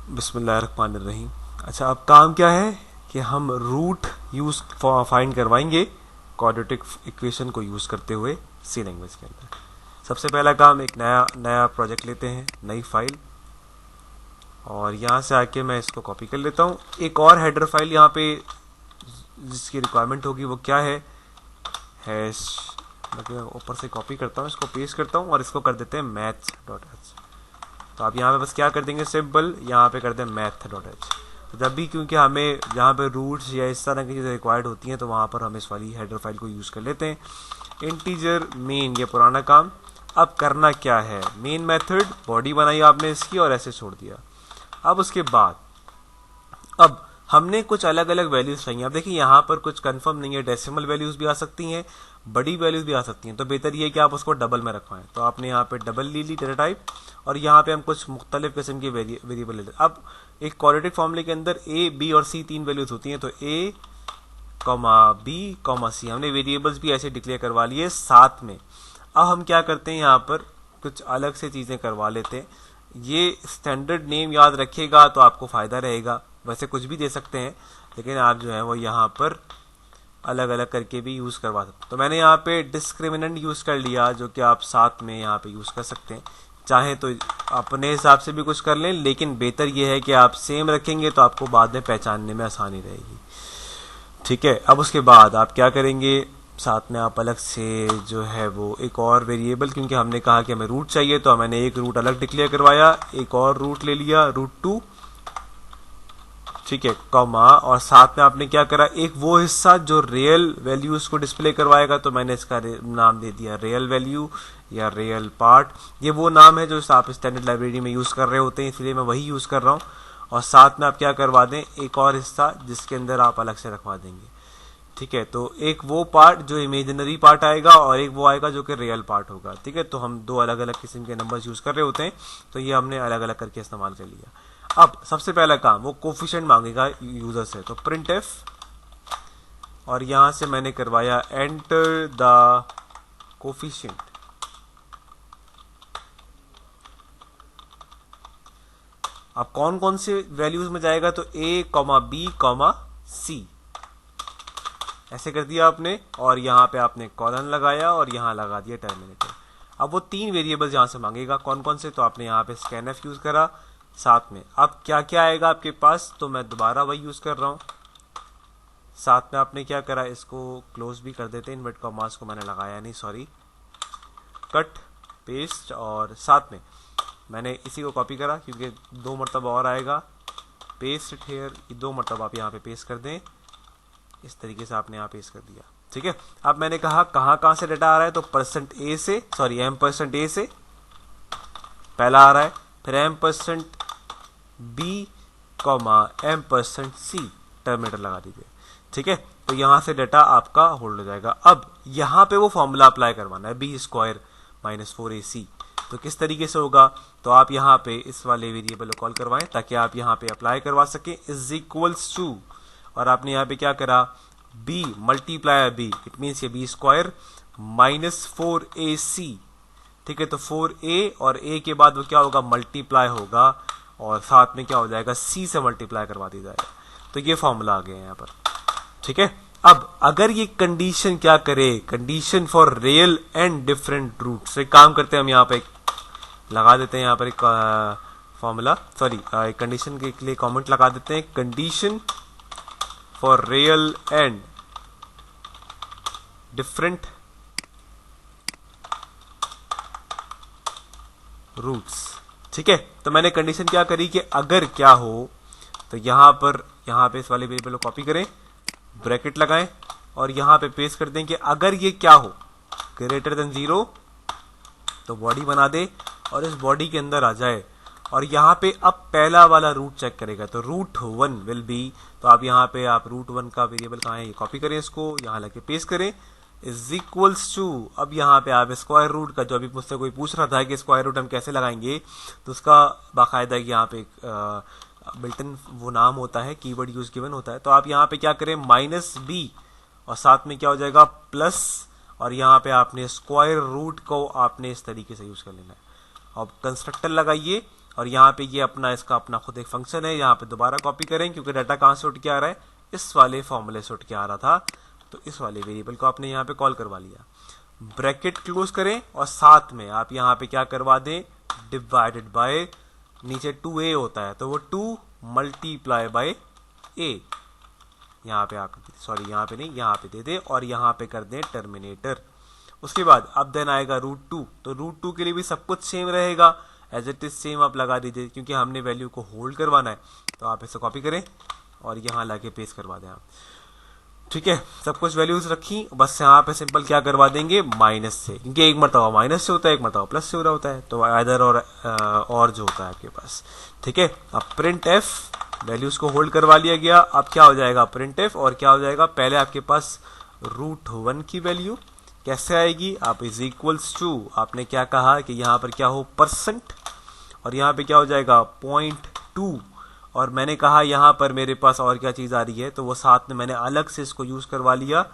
बिस्मिल्लाहिर्रहमानिर्रहीम। अच्छा, अब काम क्या है कि हम रूट यूज फाइंड करवाएंगे क्वाड्रेटिक इक्वेशन को यूज करते हुए सी लैंग्वेज के अंदर। सबसे पहला काम, एक नया प्रोजेक्ट लेते हैं, नई फाइल, और यहाँ से आके मैं इसको कॉपी कर लेता हूँ। एक और हेडर फाइल यहाँ पे जिसकी रिक्वायरमेंट होगी वो क्या है, हैश, मतलब ऊपर से कॉपी करता हूँ, इसको पेस्ट करता हूँ और इसको कर देते हैं maths.h। तो आप यहाँ पे बस क्या कर देंगे, सिंपल यहाँ पे कर दें math.h। तो जब भी, क्योंकि हमें जहाँ पे रूट्स या इस तरह की चीज़ें रिक्वायर्ड होती हैं तो वहाँ पर हम इस वाली हेडर फाइल को यूज़ कर लेते हैं। इंटीजर मेन, ये पुराना काम। अब करना क्या है, मेन मेथड, बॉडी बनाई आपने इसकी और ऐसे छोड़ दिया। अब उसके बाद अब हमने कुछ अलग अलग वैल्यूज चाहिए। अब देखिए यहाँ पर कुछ कंफर्म नहीं है, डेसिमल वैल्यूज भी आ सकती हैं, बड़ी वैल्यूज भी आ सकती हैं, तो बेहतर ये है कि आप उसको डबल में रखवाएं। तो आपने यहाँ पे डबल ले ली डेटा टाइप, और यहाँ पे हम कुछ मुख्तलिफ किस्म की वेरिएबल ले लेते। अब एक क्वाड्रेटिक फॉर्मूले के अंदर ए, बी और सी तीन वैल्यूज होती हैं, तो ए कॉमा बी कॉमा सी हमने वेरिएबल्स भी ऐसे डिक्लेयर करवा लिए साथ में। अब हम क्या करते हैं, यहाँ पर कुछ अलग से चीज़ें करवा लेते हैं। ये स्टैंडर्ड नेम याद रखिएगा तो आपको फ़ायदा रहेगा, वैसे कुछ भी दे सकते हैं, लेकिन आप जो है वो यहाँ पर अलग अलग करके भी यूज़ करवा सकते हैं। तो मैंने यहाँ पे डिस्क्रिमिनेंट यूज़ कर लिया, जो कि आप साथ में यहाँ पे यूज़ कर सकते हैं। चाहे तो अपने हिसाब से भी कुछ कर लें, लेकिन बेहतर ये है कि आप सेम रखेंगे तो आपको बाद में पहचानने में आसानी रहेगी। ठीक है, अब उसके बाद आप क्या करेंगे, साथ में आप अलग से जो है वो एक और वेरिएबल, क्योंकि हमने कहा कि हमें रूट चाहिए तो मैंने एक रूट अलग डिक्लेयर करवाया, एक और रूट ले लिया, रूट 2, ठीक है, कॉमा, और साथ में आपने क्या करा, एक वो हिस्सा जो रियल वैल्यूज को डिस्प्ले करवाएगा, तो मैंने इसका नाम दे दिया रियल वैल्यू या रियल पार्ट। ये वो नाम है जो आप स्टैंडर्ड लाइब्रेरी में यूज कर रहे होते हैं, इसलिए मैं वही यूज कर रहा हूँ। और साथ में आप क्या करवा दें, एक और हिस्सा जिसके अंदर आप अलग से रखवा देंगे। ठीक है, तो एक वो पार्ट जो इमेजिनरी पार्ट आएगा और एक वो आएगा जो कि रियल पार्ट होगा। ठीक है, तो हम दो अलग अलग किस्म के नंबर्स यूज कर रहे होते हैं, तो ये हमने अलग अलग करके इस्तेमाल कर लिया। अब सबसे पहला काम, वो कोफिशिएंट मांगेगा यूजर से, तो प्रिंट एफ, और यहां से मैंने करवाया एंटर द कोफिशिएंट। अब कौन कौन से वैल्यूज में जाएगा, तो ए कॉमा बी कॉमा सी, ऐसे कर दिया आपने, और यहां पे आपने कॉलन लगाया और यहां लगा दिया टर्मिनेटर। अब वो तीन वेरिएबल्स यहां से मांगेगा, कौन कौन से, तो आपने यहाँ पे स्कैनएफ यूज करा साथ में। अब क्या क्या आएगा आपके पास, तो मैं दोबारा वही यूज कर रहा हूं। साथ में आपने क्या करा, इसको क्लोज भी कर देते हैं, इन्वर्ट कॉमास को मैंने लगाया नहीं, सॉरी, कट पेस्ट, और साथ में मैंने इसी को कॉपी करा क्योंकि दो मरतबा और आएगा, पेस्ट हेयर, दो मरतबा आप यहाँ पे पेस्ट कर दें, इस तरीके से आपने यहाँ पेस्ट कर दिया। ठीक है, अब मैंने कहा कहाँ से डेटा आ रहा है, तो %a से, सॉरी %a से पहला आ रहा है, फिर %b कॉमा %c, टर्मिनेटर लगा दीजिए। ठीक है, तो यहां से डेटा आपका होल्ड हो जाएगा। अब यहां पे वो फॉर्मूला अप्लाई करवाना है, b² - 4ac, तो किस तरीके से होगा, तो आप यहाँ पे इस वाले वेरिएबल को कॉल करवाएं ताकि आप यहाँ पे अप्लाई करवा सकें, इज टू, और आपने यहाँ पे क्या करा, b multiply b, it means ये b² - 4ac। ठीक है, तो 4a और a के बाद वो क्या होगा, मल्टीप्लाई होगा, और साथ में क्या हो जाएगा, c से मल्टीप्लाई करवा दिया जाएगा। तो ये फॉर्मूला आ गया यहाँ पर। ठीक है, अब अगर ये कंडीशन क्या करे, condition for real and different roots, एक काम करते हैं हम यहाँ पे लगा देते हैं, यहाँ पर एक फॉर्मूला, सॉरी, एक कंडीशन के लिए कमेंट लगा देते हैं, condition for real and different roots. ठीक है, तो मैंने कंडीशन क्या करी कि अगर क्या हो, तो यहाँ पे इस वाले वेरिएबल को कॉपी करें, ब्रैकेट लगाएं और यहाँ पे पेस्ट कर दें कि अगर ये क्या हो, ग्रेटर देन 0, तो बॉडी बना दे और इस बॉडी के अंदर आ जाए, और यहाँ पे अब पहला वाला रूट चेक करेगा, तो √1 विल बी, तो आप यहाँ पे आप √1 का वेरिएबल कहाँ है, ये कॉपी करें, इसको यहाँ लगे पेस्ट करें, इज इक्वल्स टू, अब यहाँ पे आप स्क्वायर रूट का, जो अभी मुझसे कोई पूछ रहा था कि स्क्वायर रूट हम कैसे लगाएंगे, तो उसका बाकायदा यहाँ पे बिल्टन वो नाम होता है, कीवर्ड यूज गिवन होता है, तो आप यहाँ पे क्या करें, -b, और साथ में क्या हो जाएगा, प्लस, और यहाँ पे आपने स्क्वायर रूट को आपने इस तरीके से यूज कर लेना है। अब कंस्ट्रक्टर लगाइए और यहाँ पे ये अपना इसका अपना खुद एक फंक्शन है, यहाँ पे दोबारा कॉपी करें क्योंकि डाटा कहाँ से उठ के आ रहा है, इस वाले फॉर्मूले से उठ के आ रहा था, तो इस वाले वेरिएबल को आपने यहाँ पे कॉल करवा लिया। ब्रैकेट क्लोज करें और साथ में आप यहाँ पे क्या करवा दें, डिवाइडेड बाय, नीचे 2a होता है तो वो 2 मल्टीप्लाई बाय a, यहाँ पे आप सॉरी यहाँ पे नहीं, यहाँ पे दे दे और यहाँ पे कर दें टर्मिनेटर। उसके बाद अब देन आएगा √2, तो √2 के लिए भी सब कुछ सेम रहेगा, एज इट इज सेम आप लगा दीजिए क्योंकि हमने वैल्यू को होल्ड करवाना है। तो आप इसे कॉपी करें और यहाँ लाके पेस्ट करवा दें आप। ठीक है, सब कुछ वैल्यूज रखी, बस यहाँ पे सिंपल क्या करवा देंगे, माइनस से, क्योंकि एक मरतबा माइनस से होता है, एक मरतबा प्लस से हो रहा होता है, तो आइदर और जो होता है आपके पास। ठीक है, अब प्रिंट एफ, वैल्यूज को होल्ड करवा लिया गया। अब क्या हो जाएगा प्रिंट एफ, और क्या हो जाएगा, पहले आपके पास √1 की वैल्यू कैसे आएगी, आप इज इक्वल्स टू, आपने क्या कहा कि यहाँ पर क्या हो %, और यहाँ पे क्या हो जाएगा 0.2, और मैंने कहा यहाँ पर मेरे पास और क्या चीज़ आ रही है, तो वो साथ में मैंने अलग से इसको यूज़ करवा लिया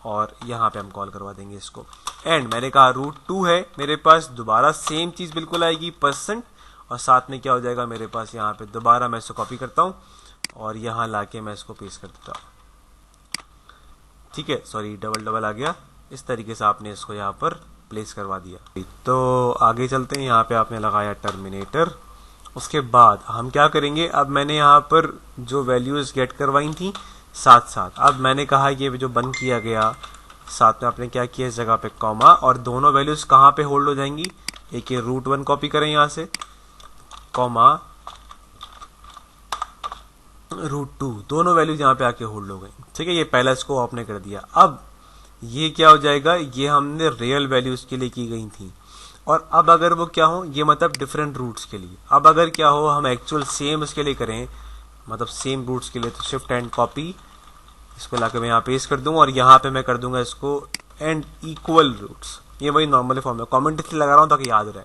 और यहाँ पे हम कॉल करवा देंगे इसको। एंड मैंने कहा √2 है मेरे पास, दोबारा सेम चीज़ बिल्कुल आएगी %, और साथ में क्या हो जाएगा मेरे पास, यहाँ पे दोबारा मैं इसको कॉपी करता हूँ और यहाँ लाके मैं इसको पेस्ट कर देता हूँ। ठीक है, सॉरी डबल आ गया, इस तरीके से आपने इसको यहाँ पर प्लेस करवा दिया। तो आगे चलते हैं, यहाँ पे आपने लगाया टर्मिनेटर। उसके बाद हम क्या करेंगे, अब मैंने यहाँ पर जो वैल्यूज गेट करवाई थी साथ साथ, अब मैंने कहा ये जो बंद किया गया, साथ में आपने क्या किया इस जगह पे कॉमा, और दोनों वैल्यूज कहाँ पे होल्ड हो जाएंगी, एक ये √1 कॉपी करें यहाँ से, कॉमा √2, दोनों वैल्यूज यहाँ पे आके होल्ड हो गई। ठीक है, ये पहला इसको आपने कर दिया। अब ये क्या हो जाएगा, ये हमने रियल वैल्यूज के लिए की गई थी, और अब अगर वो क्या हो, ये मतलब डिफरेंट रूट्स के लिए। अब अगर क्या हो हम एक्चुअल सेम इसके लिए करें, मतलब सेम रूट्स के लिए, तो शिफ्ट एंड कॉपी, इसको लाकर मैं यहाँ पेस्ट कर दूंगा और यहाँ पे मैं कर दूंगा इसको एंड इक्वल रूट्स, ये वही नॉर्मल फॉर्म है, कॉमेंट इसलिए लगा रहा हूँ ताकि याद रहे।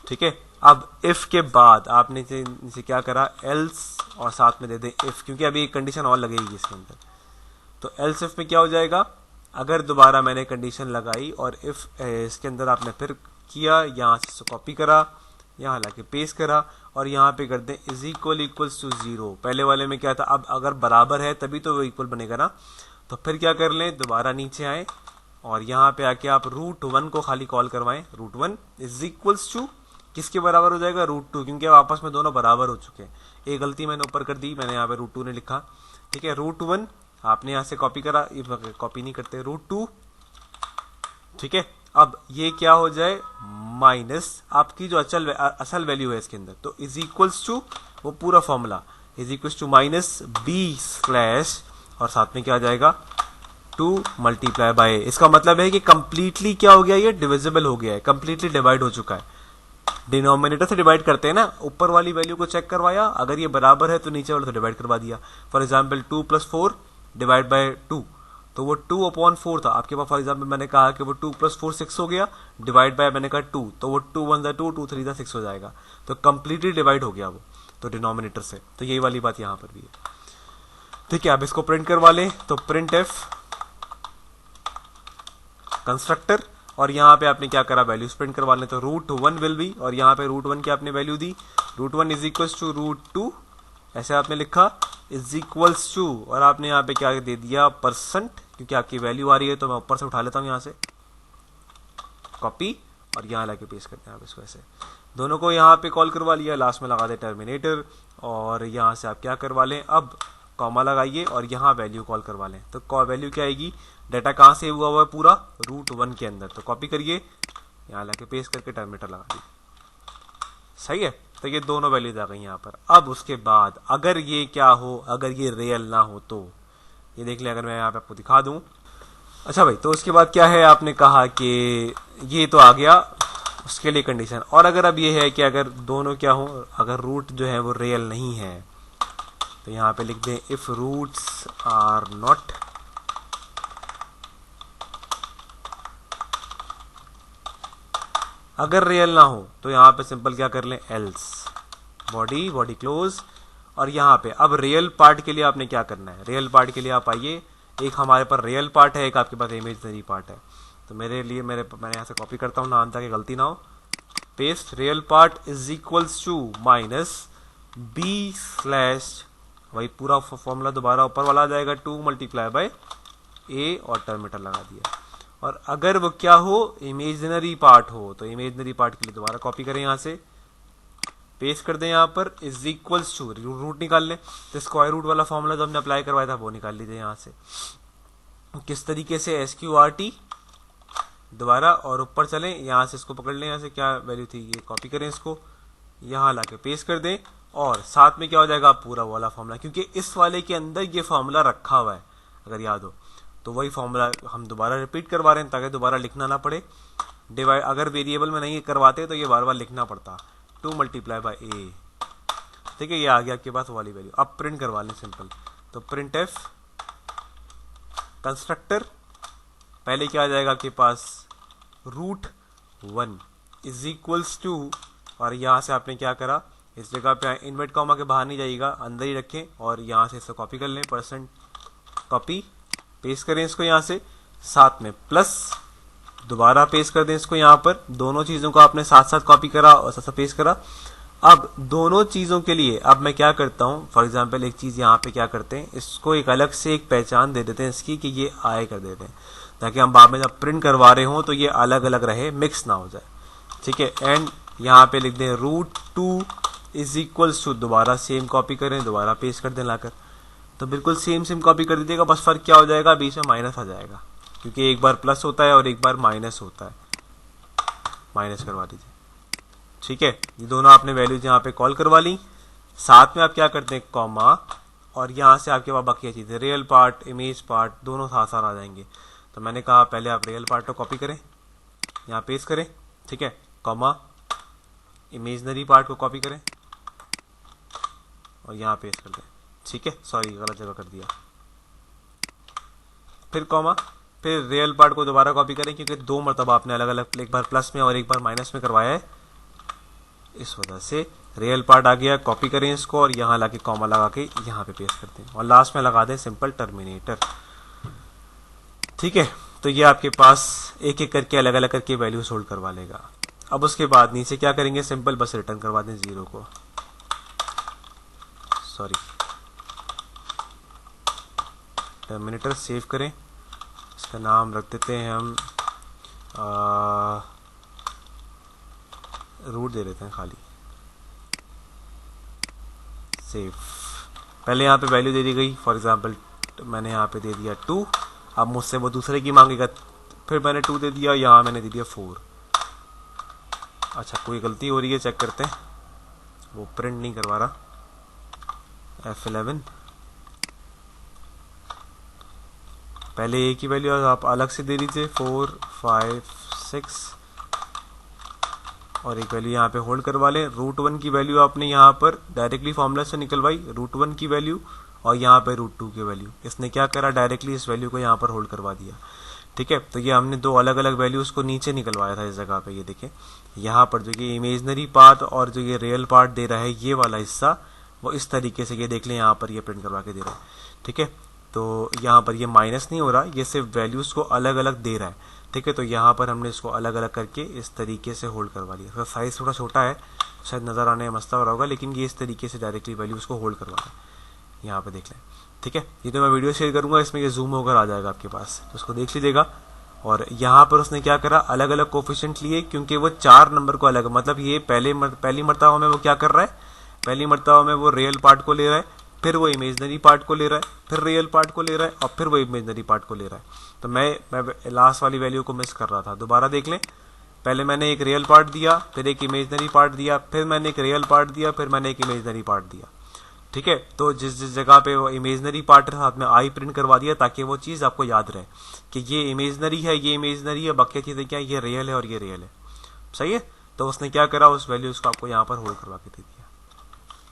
ठीक है, अब इफ के बाद आपने इसे क्या करा, एल्स, और साथ में दे दे इफ, क्योंकि अभी एक कंडीशन और लगेगी इसके अंदर। तो एल्स इफ में क्या हो जाएगा, अगर दोबारा मैंने कंडीशन लगाई और इफ इसके अंदर आपने फिर किया, यहाँ से कॉपी करा, यहाँ लाके पेस्ट करा और यहाँ पे कर दें इज इक्वल्स टू 0। पहले वाले में क्या था, अब अगर बराबर है तभी तो वो इक्वल बनेगा ना, तो फिर क्या कर लें, दोबारा नीचे आए और यहाँ पे आके आप √1 को खाली कॉल करवाएं, √1 इज इक्वल्स टू किसके बराबर हो जाएगा, √2, क्योंकि अब आपस में दोनों बराबर हो चुके हैं। एक गलती मैंने ऊपर कर दी, मैंने यहाँ पे √2 ने लिखा। ठीक है, √1 आपने यहाँ से कॉपी करा, कॉपी नहीं करते, √2। ठीक है, अब ये क्या हो जाए, माइनस आपकी जो असल वैल्यू है इसके अंदर, तो इज इक्वल्स टू वो पूरा formula is equals to -b/ और साथ में क्या आ जाएगा 2 मल्टीप्लाई बाय। इसका मतलब है कि कंप्लीटली क्या हो गया, ये डिविजिबल हो गया है, कंप्लीटली डिवाइड हो चुका है। डिनोमिनेटर से डिवाइड करते हैं ना, ऊपर वाली वैल्यू को चेक करवाया, अगर ये बराबर है तो नीचे वाले से डिवाइड करवा दिया। फॉर एग्जाम्पल 2 + 4 डिवाइड बाय 2, तो वो 2/4 था आपके पास। फॉर एग्जाम्पल मैंने कहा कि वो 2 + 4 6 हो गया, डिवाइड बाय मैंने कहा 2, तो वो 2 1 2, 2 3 6 हो जाएगा, तो कंप्लीटली डिवाइड हो गया वो, तो डिनोमिनेटर से। तो यही वाली बात यहाँ पर भी है। ठीक है, अब इसको प्रिंट करवा लें, तो प्रिंट एफ कंस्ट्रक्टर, और यहाँ पे आपने क्या करा, वैल्यूज प्रिंट करवा लें, तो √1 विल बी, और यहाँ पे √1 की आपने वैल्यू दी, √1 इज इक्वल्स टू √2, ऐसे आपने लिखा, इज इक्वल्स टू, और आपने यहाँ पे क्या दे दिया %, क्योंकि आपकी वैल्यू आ रही है, तो मैं ऊपर से उठा लेता हूँ यहाँ से कॉपी और यहाँ लाके पेस्ट करते हैं आप इसको ऐसे। दोनों को यहाँ पे कॉल करवा लिया, लास्ट में लगा दे टर्मिनेटर, और यहाँ से आप क्या करवा लें, अब कॉमा लगाइए और यहाँ वैल्यू कॉल करवा लें। तो वैल्यू क्या आएगी, डाटा कहाँ से हुआ हुआ है, पूरा √1 के अंदर, तो कॉपी करिए, यहाँ लाके पेस्ट करके टर्मिनेटर लगा दी। सही है, तो ये दोनों वैल्यूज आ गई यहाँ पर। अब उसके बाद अगर ये क्या हो, अगर ये रियल ना हो, तो ये देख लें, अगर मैं यहाँ पे आपको दिखा दूं। अच्छा भाई, तो उसके बाद क्या है, आपने कहा कि ये तो आ गया, उसके लिए कंडीशन। और अगर अब ये है कि अगर दोनों क्या हो, अगर रूट जो है वो रियल नहीं है, तो यहाँ पे लिख दें इफ रूट्स आर नॉट अगर रियल ना हो, तो यहाँ पे सिंपल क्या कर लें, एल्स, बॉडी क्लोज, और यहाँ पे अब रियल पार्ट के लिए आपने क्या करना है, रियल पार्ट के लिए आप आइए, एक हमारे पास रियल पार्ट है, एक आपके पास इमेजनरी पार्ट है। तो मेरे लिए मैंने यहाँ से कॉपी करता हूँ, ना अंतर की गलती ना हो, paste real part is equals to minus b slash, वही पूरा फॉर्मूला दोबारा ऊपर वाला आ जाएगा, 2 मल्टीप्लाई बाय ए और टर्मिनेटर लगा दिया। और अगर वो क्या हो, इमेजिनरी पार्ट हो, तो इमेजिनरी पार्ट के लिए दोबारा कॉपी करें, यहां से पेस्ट कर दें, यहां पर इज इक्वल्स टू रूट निकाल लें, तो स्क्वायर रूट वाला फॉर्मूला जो हमने अप्लाई करवाया था वो निकाल लीजिए यहां से। किस तरीके से, SQRT दोबारा और ऊपर चलें, यहां से इसको पकड़ लें, यहां से क्या वैल्यू थी ये कॉपी करें, इसको यहां लाके पेस्ट कर दें, और साथ में क्या हो जाएगा पूरा वाला फॉर्मूला, क्योंकि इस वाले के अंदर ये फॉर्मूला रखा हुआ है अगर याद हो, तो वही फॉर्मूला हम दोबारा रिपीट करवा रहे हैं ताकि दोबारा लिखना ना पड़े। डिवाइड अगर वेरिएबल में नहीं करवाते तो ये बार बार लिखना पड़ता, 2 मल्टीप्लाई बाय ए, ठीक है, ये आ गया आपके पास वाली वैल्यू। अब प्रिंट करवा लें सिंपल, तो प्रिंट एफ कंस्ट्रक्टर पहले क्या आ जाएगा आपके पास, √1 इज इक्वल्स टू, और यहां से आपने क्या करा, इस जगह पे इन्वर्ट कॉमा के बाहर नहीं जाइएगा, अंदर ही रखें, और यहां से इसको कॉपी कर लें, % कॉपी पेस्ट करें इसको यहां से, साथ में प्लस दोबारा पेस्ट कर दें इसको यहां पर, दोनों चीजों को आपने साथ साथ कॉपी करा और साथ साथ पेस्ट करा। अब दोनों चीजों के लिए अब मैं क्या करता हूं, फॉर एग्जांपल एक चीज यहां पे क्या करते हैं, इसको एक अलग से एक पहचान दे देते हैं इसकी कि ये आए कर देते हैं, ताकि हम बाद में जब प्रिंट करवा रहे हो तो ये अलग अलग रहे, मिक्स ना हो जाए, ठीक है। एंड यहां पे लिख दें √2 इज इक्वल्स टू, दोबारा सेम कॉपी करें, दोबारा पेस्ट कर दें लाकर, तो बिल्कुल सेम कॉपी कर दीजिएगा, बस फर्क क्या हो जाएगा, बीच में माइनस आ जाएगा, क्योंकि एक बार प्लस होता है और एक बार माइनस होता है, माइनस करवा दीजिए, ठीक है। ये दोनों आपने वैल्यूज यहाँ पे कॉल करवा ली, साथ में आप क्या करते हैं कॉमा, और यहाँ से आपके पास बाकी चीजें रियल पार्ट, इमेज पार्ट दोनों साथ साथ आ जाएंगे। तो मैंने कहा पहले आप रियल पार्ट को कॉपी करें, यहाँ पेस्ट करें, ठीक है, कॉमा इमेजनरी पार्ट को कॉपी करें और यहाँ पेस्ट कर दें, ठीक है, सॉरी गलत जगह कर दिया, फिर कॉमा, फिर रियल पार्ट को दोबारा कॉपी करें, क्योंकि 2 मरतबा आपने अलग अलग, एक बार प्लस में और एक बार माइनस में करवाया है, इस वजह से रियल पार्ट आ गया, कॉपी करें इसको और यहाँ लाके कॉमा लगा के यहाँ पे पेस्ट करते हैं, और लास्ट में लगा दें सिंपल टर्मिनेटर, ठीक है। तो ये आपके पास एक एक करके अलग अलग करके वैल्यूज होल्ड करवा लेगा। अब उसके बाद नीचे क्या करेंगे, सिंपल बस रिटर्न करवा दें 0 को, सॉरी टर्मिनेटर सेव करें, इसका नाम रख देते हैं हम रूट दे देते हैं खाली, सेव। पहले यहाँ पे वैल्यू दे दी गई, फॉर एग्जांपल मैंने यहाँ पे दे दिया 2, अब मुझसे वो दूसरे की मांगेगा, फिर मैंने 2 दे दिया, यहाँ मैंने दे दिया 4। अच्छा कोई गलती हो रही है, चेक करते हैं, वो प्रिंट नहीं करवा रहा, F11 पहले ए की वैल्यू आप अलग से दे दीजिए 4, 5, 6 और एक वैल्यू यहाँ पे होल्ड करवा लें। √1 की वैल्यू आपने यहाँ पर डायरेक्टली फॉर्मूला से निकलवाई, √1 की वैल्यू, और यहाँ पे √2 की वैल्यू, इसने क्या करा डायरेक्टली इस वैल्यू को यहाँ पर होल्ड करवा दिया, ठीक है। तो ये हमने 2 अलग अलग वैल्यूज को नीचे निकलवाया था इस जगह पे, ये देखें यहाँ पर जो ये इमेजनरी पार्ट और जो ये रियल पार्ट दे रहा है ये वाला हिस्सा, वो इस तरीके से ये देख लें यहाँ पर ये प्रिंट करवा के दे रहा है, ठीक है। तो यहाँ पर ये माइनस नहीं हो रहा, ये सिर्फ वैल्यूज को अलग अलग दे रहा है, ठीक है। तो यहाँ पर हमने इसको अलग अलग करके इस तरीके से होल्ड करवा लिया। इसका साइज थोड़ा छोटा है, शायद नजर आने में मसला हो रहा होगा, लेकिन ये इस तरीके से डायरेक्टली वैल्यूज को होल्ड करवा रहा है, यहाँ पे देख लें, ठीक है। ये तो मैं वीडियो शेयर करूंगा, इसमें ये जूम होकर आ जाएगा आपके पास, तो उसको देख लीजिएगा। और यहाँ पर उसने क्या करा, अलग अलग कोफिशिएंट लिए, क्योंकि वो 4 नंबर को अलग, मतलब ये पहली मर्तबा में वो क्या कर रहा है, पहली मर्तबा में वो रियल पार्ट को ले रहा है, फिर वो इमेजनरी पार्ट को ले रहा है, फिर रियल पार्ट को ले रहा है, और फिर वो इमेजनरी पार्ट को ले रहा है। तो मैं लास्ट वाली वैल्यू को मिस कर रहा था, दोबारा देख लें। पहले मैंने एक रियल पार्ट दिया, फिर एक इमेजनरी पार्ट दिया, फिर मैंने एक रियल पार्ट दिया, फिर मैंने एक इमेजनरी पार्ट दिया, ठीक है। तो जिस जगह पे वो इमेजनरी पार्ट है साथ में आई प्रिंट करवा दिया, ताकि वो चीज आपको याद रहे कि ये इमेजनरी है, ये इमेजनरी है, बाकी चीजें क्या है, ये रियल है और ये रियल है, सही है। तो उसने क्या करा, उस वैल्यूज को आपको यहाँ पर होल्ड करवा के दे दिया।